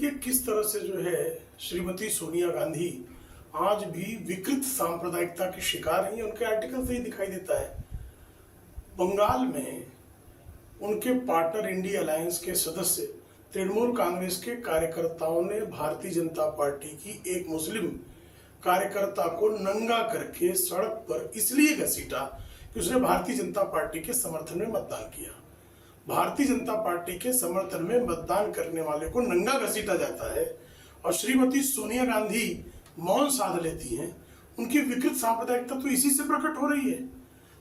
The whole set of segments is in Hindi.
देखिए किस तरह से जो है श्रीमती सोनिया गांधी आज भी विकृत सांप्रदायिकता की शिकार है, उनके आर्टिकल से ही दिखाई देता है। बंगाल में उनके पार्टनर इंडिया अलायंस के सदस्य तृणमूल कांग्रेस के कार्यकर्ताओं ने भारतीय जनता पार्टी की एक मुस्लिम कार्यकर्ता को नंगा करके सड़क पर इसलिए घसीटा कि उसने भारतीय जनता पार्टी के समर्थन में मतदान किया। भारतीय जनता पार्टी के समर्थन में मतदान करने वाले को नंगा घसीटा जाता है और श्रीमती सोनिया गांधी मौन साध लेती हैं। उनकी विकृत सांप्रदायिकता तो इसी से प्रकट हो रही है,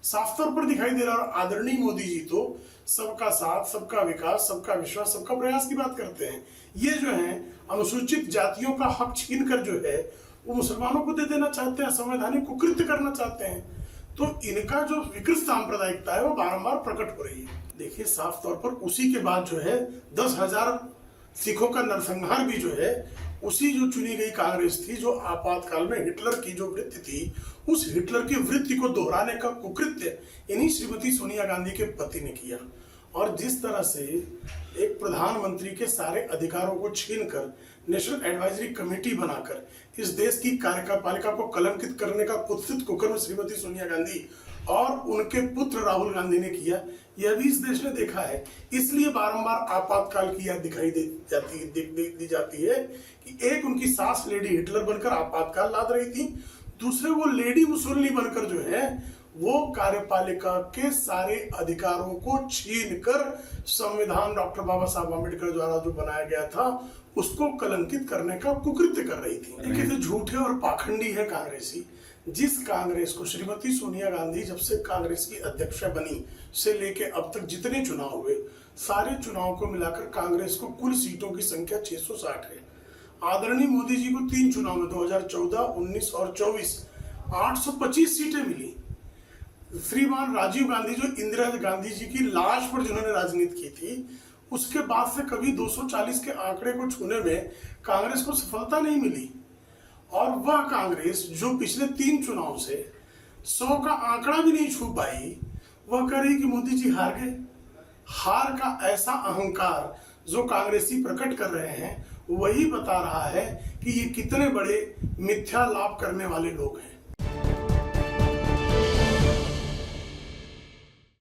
साफ तौर पर दिखाई दे रहा है। और आदरणीय मोदी जी तो सबका साथ, सबका विकास, सबका विश्वास, सबका प्रयास की बात करते हैं। ये जो है अनुसूचित जातियों का हक छीन कर जो है वो मुसलमानों को दे देना चाहते हैं, संवैधानिक कुकृत्य करना चाहते हैं। तो इनका जो विकृत सांप्रदायिकता है वो बारंबार प्रकट हो रही है। देखिए साफ तौर पर उसी के बाद जो है 10,000 सिखों का नरसंहार भी जो है उसी जो चुनी गई कांग्रेस थी, जो आपातकाल में हिटलर की जो वृत्ति थी, उस हिटलर की वृत्ति को दोहराने का कुकृत्य इन्हीं श्रीमती सोनिया गांधी के पति ने किया। और जिस तरह से एक प्रधानमंत्री के सारे अधिकारों को छीनकर नेशनल एडवाइजरी कमेटी बनाकर इस देश की कार्यपालिका को कलंकित करने का कुत्सित कुकर्म श्रीमती सोनिया गांधी और उनके पुत्र राहुल गांधी ने किया, यह भी इस देश ने देखा है। इसलिए बारंबार आपातकाल की याद दिखाई दी जाती है कि एक उनकी सास लेडी हिटलर बनकर आपातकाल लाद रही थी, दूसरे वो लेडी मुसोलिनी बनकर जो है वो कार्यपालिका के सारे अधिकारों को छीनकर संविधान डॉक्टर बाबा साहब अम्बेडकर द्वारा जो बनाया गया था उसको कलंकित करने का कुकृत्य कर रही थी। देखिए झूठे और पाखंडी है कांग्रेसी। जिस कांग्रेस को श्रीमती सोनिया गांधी जब से कांग्रेस की अध्यक्ष बनी से लेके अब तक जितने चुनाव हुए, सारे चुनाव को मिलाकर कांग्रेस को कुल सीटों की संख्या 660 है। आदरणीय मोदी जी को 3 चुनाव में 2014, 19 और 24 825 सीटें मिली। श्रीमान राजीव गांधी जो इंदिरा गांधी जी की लाश पर जिन्होंने राजनीति की थी, उसके बाद से कभी 240 के आंकड़े को छूने में कांग्रेस को सफलता नहीं मिली। और वह कांग्रेस जो पिछले 3 चुनाव से 100 का आंकड़ा भी नहीं छू पाई, वह कह रही कि मोदी जी हार गए। हार का ऐसा अहंकार जो कांग्रेसी प्रकट कर रहे हैं वही बता रहा है कि ये कितने बड़े मिथ्या लाभ करने वाले लोग हैं।